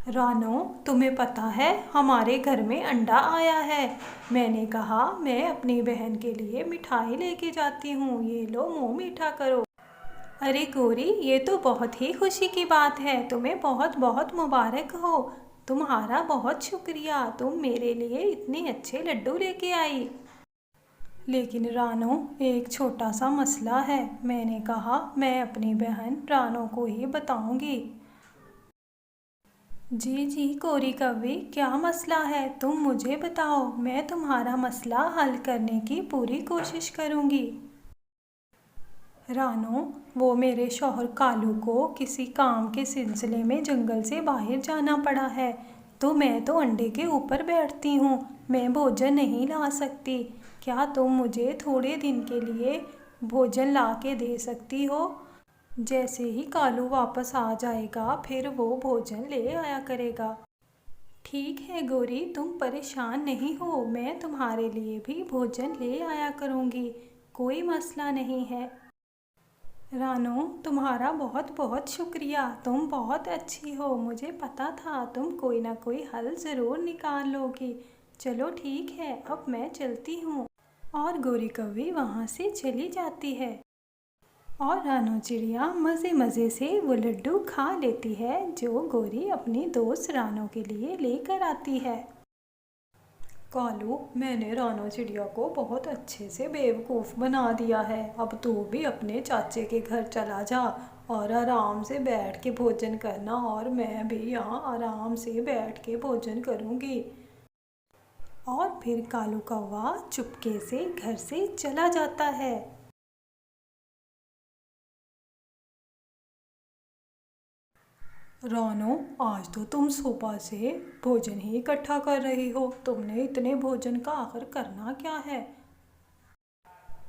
रानो, तुम्हें पता है हमारे घर में अंडा आया है। मैंने कहा मैं अपनी बहन के लिए मिठाई लेके जाती हूँ, ये लो मुंह मीठा करो। अरे गौरी, ये तो बहुत ही खुशी की बात है। तुम्हें बहुत बहुत मुबारक हो। तुम्हारा बहुत शुक्रिया, तुम मेरे लिए इतने अच्छे लड्डू लेके आई। लेकिन रानो, एक छोटा सा मसला है। मैंने कहा मैं अपनी बहन रानो को ही बताऊंगी। जी जी कोरी कव्वी, क्या मसला है तुम मुझे बताओ, मैं तुम्हारा मसला हल करने की पूरी कोशिश करूंगी। रानो, वो मेरे शौहर कालू को किसी काम के सिलसिले में जंगल से बाहर जाना पड़ा है, तो मैं तो अंडे के ऊपर बैठती हूँ, मैं भोजन नहीं ला सकती। क्या तुम मुझे थोड़े दिन के लिए भोजन ला के दे सकती हो? जैसे ही कालू वापस आ जाएगा फिर वो भोजन ले आया करेगा। ठीक है गौरी, तुम परेशान नहीं हो, मैं तुम्हारे लिए भी भोजन ले आया करूँगी, कोई मसला नहीं है। रानो, तुम्हारा बहुत बहुत शुक्रिया, तुम बहुत अच्छी हो, मुझे पता था तुम कोई ना कोई हल ज़रूर निकाल लोगी। चलो ठीक है, अब मैं चलती हूँ। और गौरी कव्वी वहाँ से चली जाती है। और रानो चिड़िया मज़े मज़े से वो लड्डू खा लेती है जो गौरी अपनी दोस्त रानो के लिए लेकर आती है। कालू, मैंने रानो चिड़िया को बहुत अच्छे से बेवकूफ़ बना दिया है। अब तू भी अपने चाचे के घर चला जा और आराम से बैठ के भोजन करना, और मैं भी यहाँ आराम से बैठ के भोजन करूँगी। और फिर कालू कौवा चुपके से घर से चला जाता है। रानो, आज तो तुम सुबह से भोजन ही इकट्ठा कर रही हो, तुमने इतने भोजन का आखिर करना क्या है?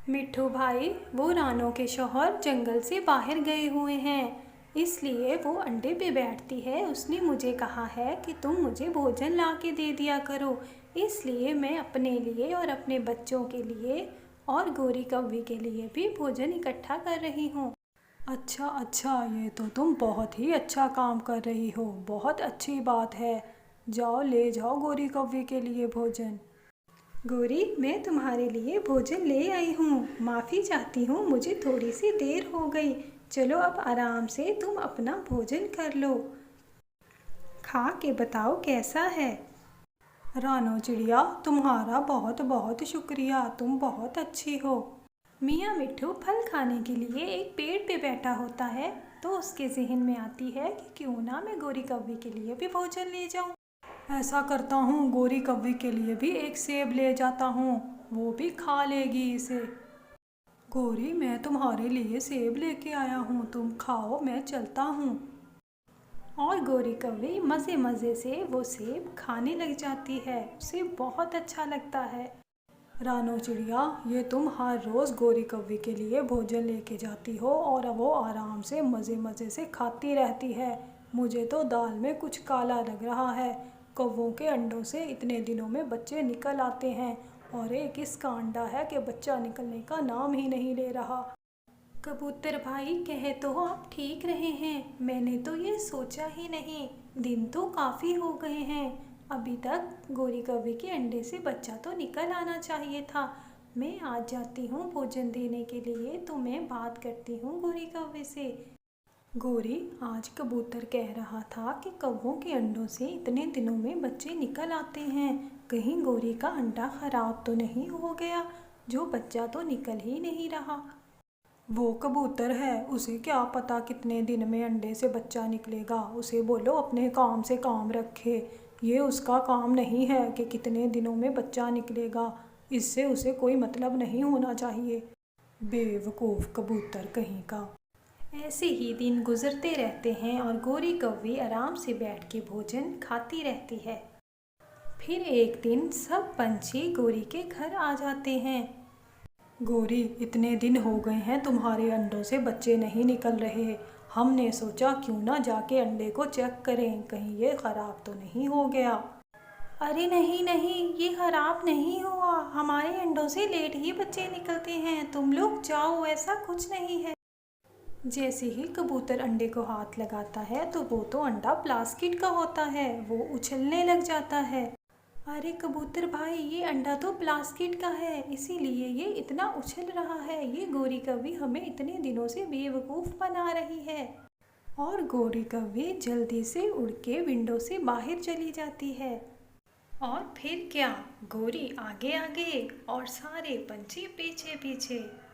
मिट्ठू भाई, वो रानो के शौहर जंगल से बाहर गए हुए हैं, इसलिए वो अंडे पे बैठती है। उसने मुझे कहा है कि तुम मुझे भोजन ला के दे दिया करो, इसलिए मैं अपने लिए और अपने बच्चों के लिए और गौरी कव्वी के लिए भी भोजन इकट्ठा कर रही हूँ। अच्छा अच्छा, ये तो तुम बहुत ही अच्छा काम कर रही हो, बहुत अच्छी बात है। जाओ ले जाओ गौरी कव्वी के लिए भोजन। गौरी, मैं तुम्हारे लिए भोजन ले आई हूँ, माफ़ी चाहती हूँ, मुझे थोड़ी सी देर हो गई। चलो अब आराम से तुम अपना भोजन कर लो। खा के बताओ कैसा है। रानो चिड़िया, तुम्हारा बहुत बहुत शुक्रिया, तुम बहुत अच्छी हो। मियाँ मिट्ठू फल खाने के लिए एक पेड़ पे बैठा होता है, तो उसके जहन में आती है कि क्यों ना मैं गौरी कव्वी के लिए भी भोजन ले जाऊं। ऐसा करता हूँ, गौरी कव्वी के लिए भी एक सेब ले जाता हूँ, वो भी खा लेगी इसे। गौरी, मैं तुम्हारे लिए सेब लेके आया हूँ, तुम खाओ, मैं चलता हूँ। और गौरी कव्वी मज़े मज़े से वो सेब खाने लग जाती है, उसे बहुत अच्छा लगता है। रानो चिड़िया, ये तुम हर रोज़ गौरी कव्वी के लिए भोजन लेके जाती हो और वो आराम से मज़े मज़े से खाती रहती है। मुझे तो दाल में कुछ काला लग रहा है। कौवों के अंडों से इतने दिनों में बच्चे निकल आते हैं, और एक इसका अंडा है कि बच्चा निकलने का नाम ही नहीं ले रहा। कबूतर भाई, कहे तो आप ठीक रहे हैं, मैंने तो ये सोचा ही नहीं। दिन तो काफ़ी हो गए हैं, अभी तक गौरी कव्वी के अंडे से बच्चा तो निकल आना चाहिए था। मैं आज जाती हूँ भोजन देने के लिए, तो मैं बात करती हूँ गौरी कव्वे से। गौरी, आज कबूतर कह रहा था कि कौवों के अंडों से इतने दिनों में बच्चे निकल आते हैं, कहीं गौरी का अंडा खराब तो नहीं हो गया, जो बच्चा तो निकल ही नहीं रहा। वो कबूतर है, उसे क्या पता कितने दिन में अंडे से बच्चा निकलेगा। उसे बोलो अपने काम से काम रखे, ये उसका काम नहीं है कि कितने दिनों में बच्चा निकलेगा, इससे उसे कोई मतलब नहीं होना चाहिए। बेवकूफ़ कबूतर कहीं का। ऐसे ही दिन गुजरते रहते हैं और गौरी कव्वी आराम से बैठ के भोजन खाती रहती है। फिर एक दिन सब पंछी गौरी के घर आ जाते हैं। गौरी, इतने दिन हो गए हैं तुम्हारे अंडों से बच्चे नहीं निकल रहे, हमने सोचा क्यों ना जाके अंडे को चेक करें, कहीं ये ख़राब तो नहीं हो गया। अरे नहीं नहीं, ये ख़राब नहीं हुआ, हमारे अंडों से लेट ही बच्चे निकलते हैं, तुम लोग जाओ, ऐसा कुछ नहीं है। जैसे ही कबूतर अंडे को हाथ लगाता है तो वो तो अंडा प्लास्टिक का होता है, वो उछलने लग जाता है। अरे कबूतर भाई, ये अंडा तो प्लास्टिक का है, इसीलिए ये इतना उछल रहा है। ये गोरी कौवी हमें इतने दिनों से बेवकूफ़ बना रही है। और गोरी कौवी जल्दी से उड़ के विंडो से बाहर चली जाती है। और फिर क्या, गोरी आगे आगे और सारे पंछी पीछे पीछे।